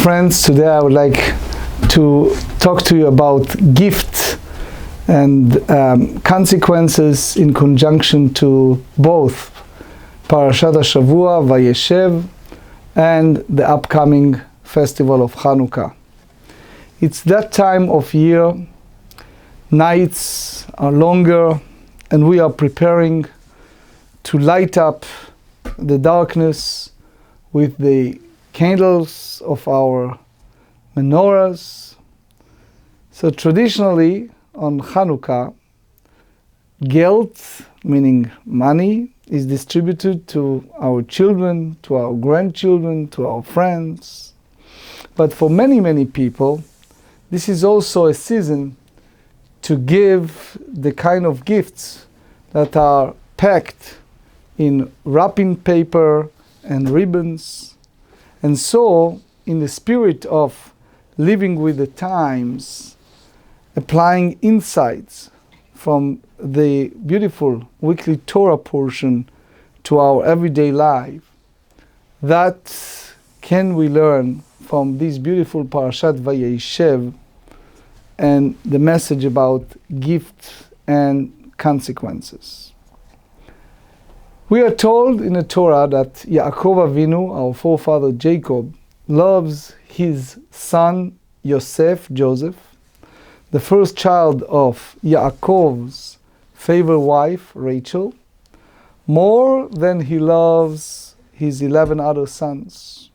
friends, today I would like to talk to you about gifts and consequences in conjunction to both Parshat Hashavua, Vayeshev, and the upcoming festival of Hanukkah. It's that time of year, nights are longer, and we are preparing to light up the darkness with the candles of our menorahs. So traditionally on Hanukkah, geld, meaning money, is distributed to our children, to our grandchildren, to our friends. But for many, many people, this is also a season to give the kind of gifts that are packed in wrapping paper and ribbons. And so, in the spirit of living with the times, applying insights from the beautiful weekly Torah portion to our everyday life, that can we learn from this beautiful Parshat Vayeshev and the message about gifts and consequences. We are told in the Torah that Yaakov Avinu, our forefather Jacob, loves his son Joseph, the first child of Yaakov's favorite wife, Rachel, more than he loves his 11 other sons.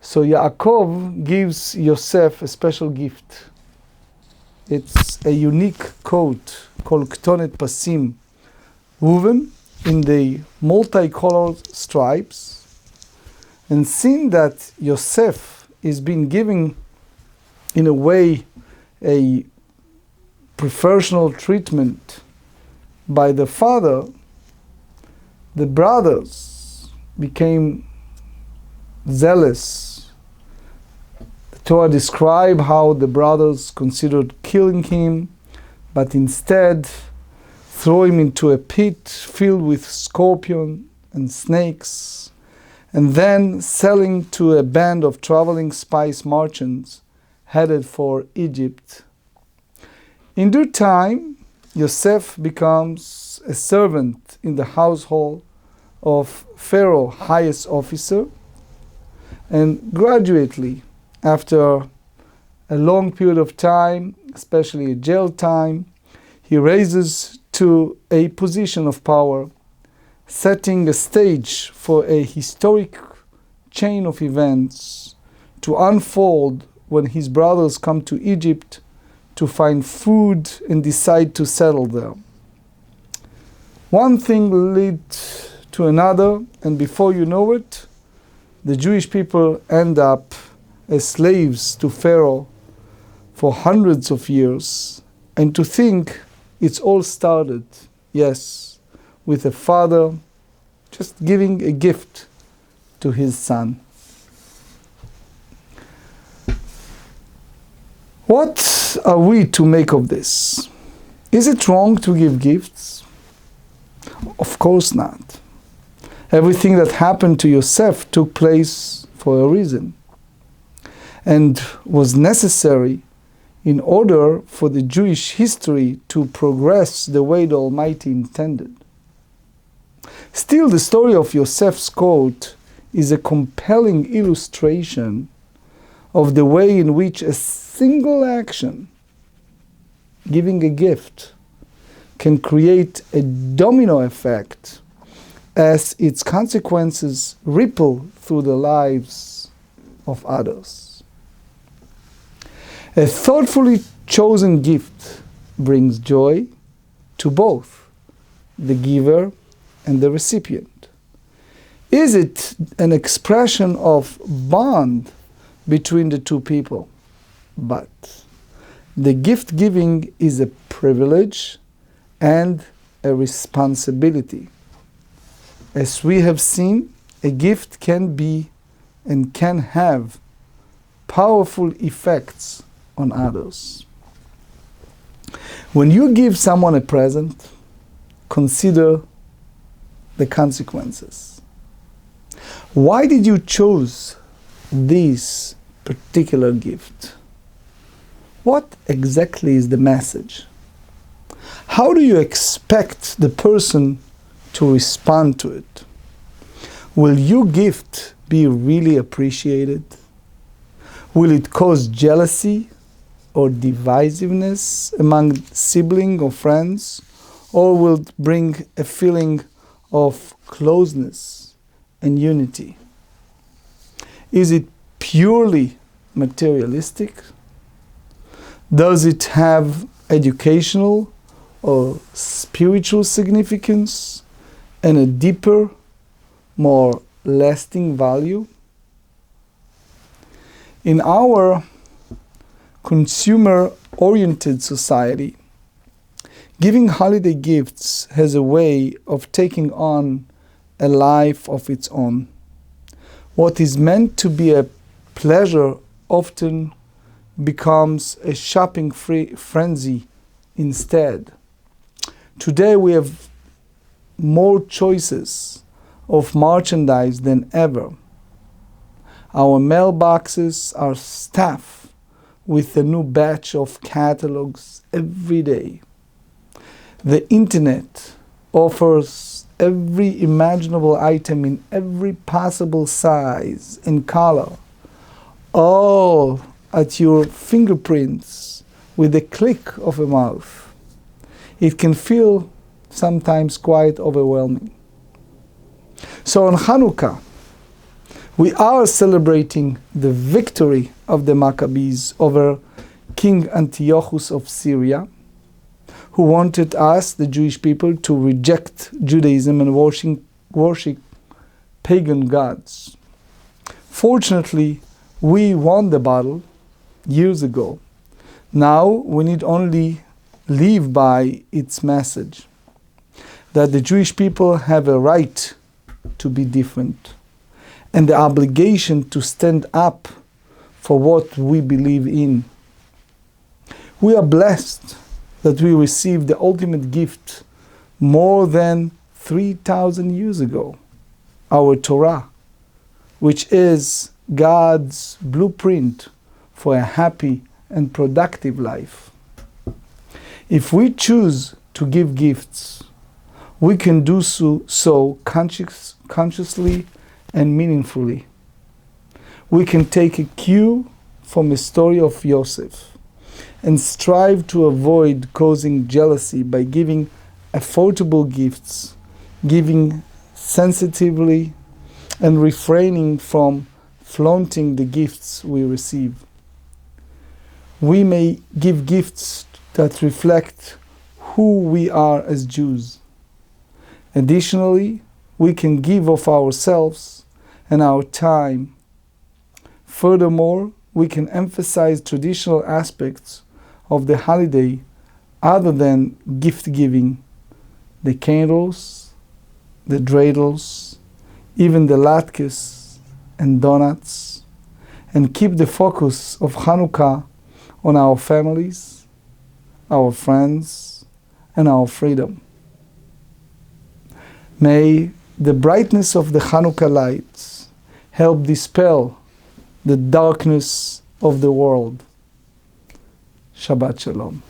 So Yaakov gives Joseph a special gift. It's a unique coat called Ktonet Pasim, woven in the multicolored stripes. And seeing that Yosef is being given, in a way, a professional treatment by the father, the brothers became zealous. The Torah describes how the brothers considered killing him, but instead throw him into a pit filled with scorpions and snakes, and then selling to a band of traveling spice merchants headed for Egypt. In due time, Yosef becomes a servant in the household of Pharaoh's highest officer, and gradually, after a long period of time, especially a jail time, he raises to a position of power, setting a stage for a historic chain of events to unfold when his brothers come to Egypt to find food and decide to settle there. One thing leads to another, and before you know it, the Jewish people end up as slaves to Pharaoh for hundreds of years. And to think it's all started, yes, with a father just giving a gift to his son. What are we to make of this? Is it wrong to give gifts? Of course not. Everything that happened to Yosef took place for a reason and was necessary in order for the Jewish history to progress the way the Almighty intended. Still, the story of Yosef's coat is a compelling illustration of the way in which a single action, giving a gift, can create a domino effect as its consequences ripple through the lives of others. A thoughtfully chosen gift brings joy to both the giver and the recipient. Is it an expression of bond between the two people? But the gift giving is a privilege and a responsibility. As we have seen, a gift can be and can have powerful effects on others. When you give someone a present, consider the consequences. Why did you choose this particular gift. What exactly is the message? How do you expect the person to respond to it? Will your gift be really appreciated? Will it cause jealousy or divisiveness among siblings or friends? Or will it bring a feeling of closeness and unity? Is it purely materialistic? Does it have educational or spiritual significance and a deeper, more lasting value? In our consumer-oriented society, giving holiday gifts has a way of taking on a life of its own. What is meant to be a pleasure often becomes a shopping frenzy instead. Today we have more choices of merchandise than ever. Our mailboxes are staffed with a new batch of catalogs every day. The internet offers every imaginable item in every possible size and color, all at your fingerprints with a click of a mouse. It can feel sometimes quite overwhelming. So on Hanukkah, we are celebrating the victory of the Maccabees over King Antiochus of Syria, who wanted us, the Jewish people, to reject Judaism and worship pagan gods. Fortunately, we won the battle years ago. Now we need only live by its message, that the Jewish people have a right to be different and the obligation to stand up for what we believe in. We are blessed that we received the ultimate gift more than 3,000 years ago, our Torah, which is God's blueprint for a happy and productive life. If we choose to give gifts, we can do so consciously and meaningfully. We can take a cue from the story of Yosef and strive to avoid causing jealousy by giving affordable gifts, giving sensitively, and refraining from flaunting the gifts we receive. We may give gifts that reflect who we are as Jews. Additionally, we can give of ourselves and our time. Furthermore, we can emphasize traditional aspects of the holiday other than gift giving, the candles, the dreidels, even the latkes and donuts, and keep the focus of Hanukkah on our families, our friends, and our freedom. May the brightness of the Hanukkah lights help dispel the darkness of the world. Shabbat Shalom.